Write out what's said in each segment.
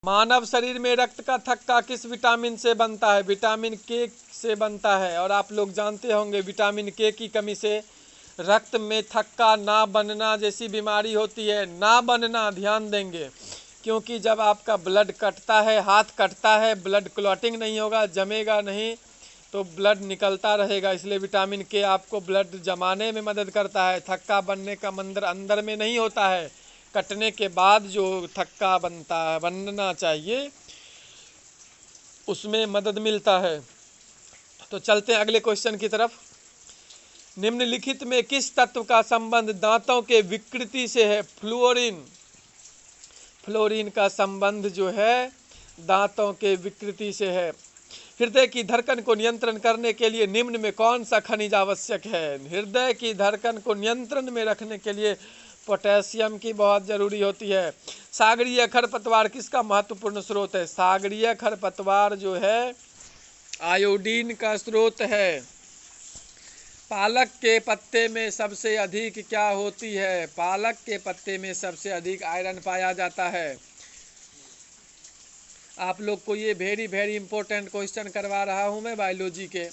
मानव शरीर में रक्त का थक्का किस विटामिन से बनता है? विटामिन के से बनता है। और आप लोग जानते होंगे विटामिन के की कमी से रक्त में थक्का ना बनना जैसी बीमारी होती है। ना बनना, ध्यान देंगे, क्योंकि जब आपका ब्लड कटता है, हाथ कटता है, ब्लड क्लॉटिंग नहीं होगा, जमेगा नहीं, तो ब्लड निकलता रहेगा। इसलिए विटामिन के आपको ब्लड जमाने में मदद करता है। थक्का बनने का मंदिर अंदर में नहीं होता है, कटने के बाद जो थक्का बनता है, बनना चाहिए, उसमें मदद मिलता है। तो चलते हैं अगले क्वेश्चन की तरफ। निम्नलिखित में किस तत्व का संबंध दांतों के विकृति से है? फ्लोरीन। फ्लोरीन का संबंध जो है दांतों के विकृति से है। हृदय की धड़कन को नियंत्रण करने के लिए निम्न में कौन सा खनिज आवश्यक है? हृदय की धड़कन को नियंत्रण में रखने के लिए पोटेशियम की बहुत जरूरी होती है। सागरीय खरपतवार किसका महत्वपूर्ण स्रोत है? सागरीय खरपतवार जो है आयोडीन का स्रोत है। पालक के पत्ते में सबसे अधिक क्या होती है? पालक के पत्ते में सबसे अधिक आयरन पाया जाता है। आप लोग को ये वेरी इंपॉर्टेंट क्वेश्चन करवा रहा हूँ मैं बायोलॉजी के।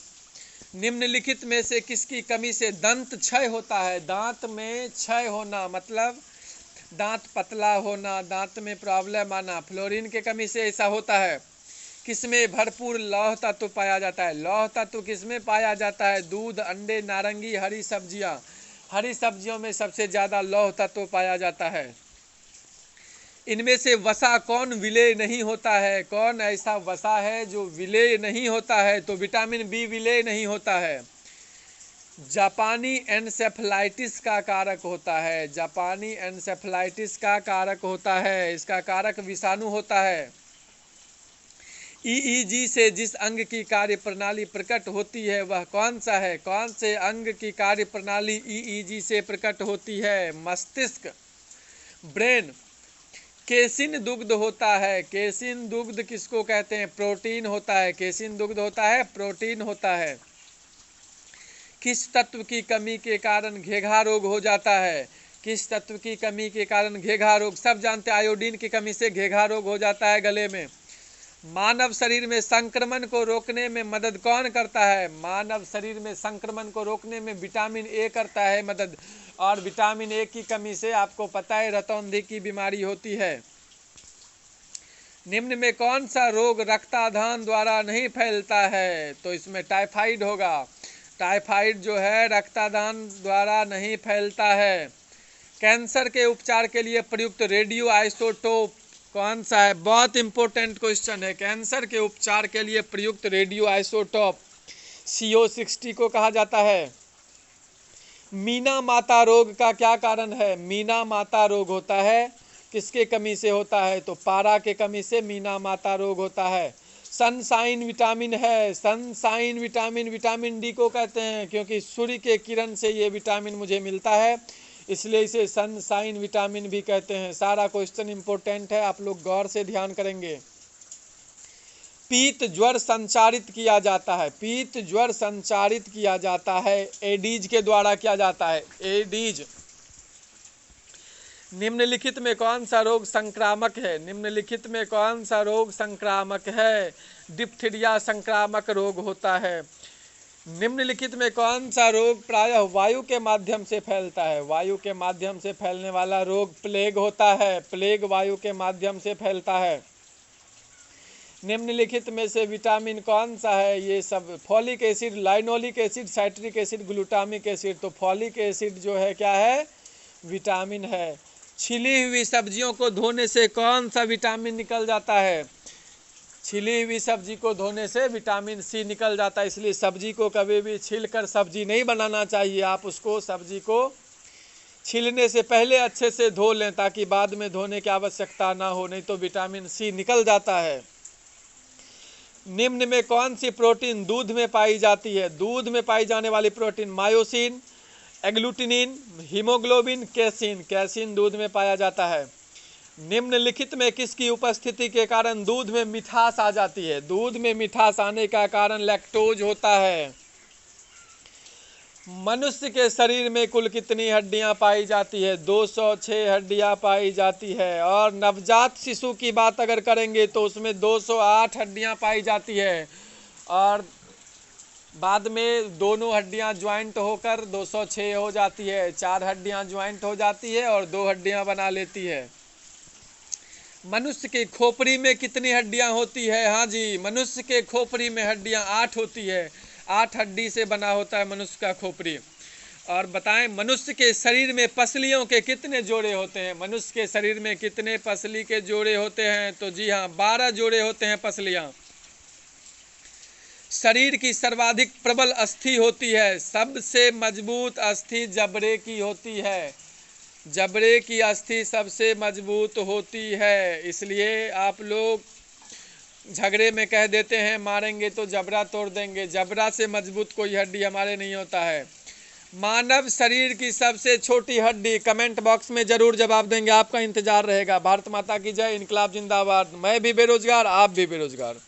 निम्नलिखित में से किसकी कमी से दंत क्षय होता है? दांत में क्षय होना मतलब दांत पतला होना, दांत में प्रॉब्लम आना, फ्लोरीन के कमी से ऐसा होता है। किसमें भरपूर लौह तत्व पाया जाता है? लौह तत्व किसमें पाया जाता है? दूध, अंडे, नारंगी, हरी सब्जियां। हरी सब्जियों में सबसे ज़्यादा लौह तत्व पाया जाता है। इनमें से वसा कौन विलेय नहीं होता है? कौन ऐसा वसा है जो विलेय नहीं होता है? तो विटामिन बी विलेय नहीं होता है। जापानी एन्सेफलाइटिस का कारक होता है। जापानी एन्सेफलाइटिस का कारक होता है, इसका कारक विषाणु होता है। ईईजी से जिस अंग की कार्य प्रणाली प्रकट होती है वह कौन सा है? कौन से अंग की कार्य प्रणाली ईईजी से प्रकट होती है? मस्तिष्क, ब्रेन। केसिन दुग्ध होता है। केसिन दुग्ध किसको कहते हैं? प्रोटीन होता है। केसिन दुग्ध होता है, प्रोटीन होता है। किस तत्व की कमी के कारण घेघा रोग हो जाता है? किस तत्व की कमी के कारण घेघा रोग? सब जानते हैं आयोडीन की कमी से घेघा रोग हो जाता है गले में। मानव शरीर में संक्रमण को रोकने में मदद कौन करता है? मानव शरीर में संक्रमण को रोकने में विटामिन ए करता है मदद। और विटामिन ए की कमी से आपको पता है रतौंधी की बीमारी होती है। निम्न में कौन सा रोग रक्ताधान द्वारा नहीं फैलता है? तो इसमें टाइफाइड होगा। टाइफाइड जो है रक्तादान द्वारा नहीं फैलता है। कैंसर के उपचार के लिए प्रयुक्त रेडियो आइसोटोप कौन सा है? बहुत इंपॉर्टेंट क्वेश्चन है। कैंसर के उपचार के लिए प्रयुक्त रेडियो आइसोटोप CO60 को कहा जाता है। मीना माता रोग का क्या कारण है? मीना माता रोग होता है किसके कमी से होता है? तो पारा के कमी से मीना माता रोग होता है। सनसाइन विटामिन है। सनसाइन विटामिन विटामिन डी को कहते हैं, क्योंकि सूर्य के किरण से ये विटामिन मुझे मिलता है, इसलिए इसे सनसाइन विटामिन भी कहते हैं। सारा क्वेश्चन इंपॉर्टेंट है, आप लोग गौर से ध्यान करेंगे। पीत ज्वर संचारित किया जाता है। पीत ज्वर संचारित किया जाता है एडीज के द्वारा किया जाता है। एडीज। निम्नलिखित में कौन सा रोग संक्रामक है? निम्नलिखित में कौन सा रोग संक्रामक है? डिप्थीरिया संक्रामक रोग होता है। निम्नलिखित में कौन सा रोग प्रायः वायु के माध्यम से फैलता है? वायु के माध्यम से फैलने वाला रोग प्लेग होता है। प्लेग वायु के माध्यम से फैलता है। निम्नलिखित में से विटामिन कौन सा है? ये सब folic acid, linoleic acid, citric acid, glutamic acid. तो फॉलिक एसिड जो है क्या है? विटामिन है। छिली हुई सब्जियों को धोने से कौन सा विटामिन निकल जाता है? छिली हुई सब्जी को धोने से विटामिन सी निकल जाता है। इसलिए सब्जी को कभी भी छीलकर सब्जी नहीं बनाना चाहिए। आप उसको सब्जी को छीलने से पहले अच्छे से धो लें ताकि बाद में धोने की आवश्यकता ना हो, नहीं तो विटामिन सी निकल जाता है। निम्न में कौन सी प्रोटीन दूध में पाई जाती है? दूध में पाई जाने वाली protein myosin, agglutinin, haemoglobin, casein. Casein दूध में पाया जाता है। निम्नलिखित में किसकी उपस्थिति के कारण दूध में मिठास आ जाती है? दूध में मिठास आने का कारण लैक्टोज होता है। मनुष्य के शरीर में कुल कितनी हड्डियां पाई जाती है? 206 हड्डियां पाई जाती है। और नवजात शिशु की बात अगर करेंगे तो उसमें 208 हड्डियां पाई जाती है। और बाद में दोनों हड्डियां ज्वाइंट होकर 206 हो जाती है। 4 हड्डियां ज्वाइंट हो जाती है और 2 हड्डियां बना लेती है। मनुष्य के खोपड़ी में कितनी हड्डियां होती है? हाँ जी, मनुष्य के खोपड़ी में हड्डियां 8 होती है। 8 हड्डी से बना होता है मनुष्य का खोपड़ी। और बताएं, मनुष्य के शरीर में पसलियों के कितने जोड़े होते हैं? मनुष्य के शरीर में कितने पसली के जोड़े होते हैं? तो जी हाँ, 12 जोड़े होते हैं पसलियां। शरीर की सर्वाधिक प्रबल अस्थि होती है। सबसे मजबूत अस्थि जबड़े की होती है। जबड़े की अस्थि सबसे मजबूत होती है। इसलिए आप लोग झगड़े में कह देते हैं मारेंगे तो जबड़ा तोड़ देंगे। जबड़ा से मजबूत कोई हड्डी हमारे नहीं होता है। मानव शरीर की सबसे छोटी हड्डी, कमेंट बॉक्स में जरूर जवाब देंगे, आपका इंतजार रहेगा। भारत माता की जय, इनकलाब जिंदाबाद। मैं भी बेरोजगार, आप भी बेरोजगार।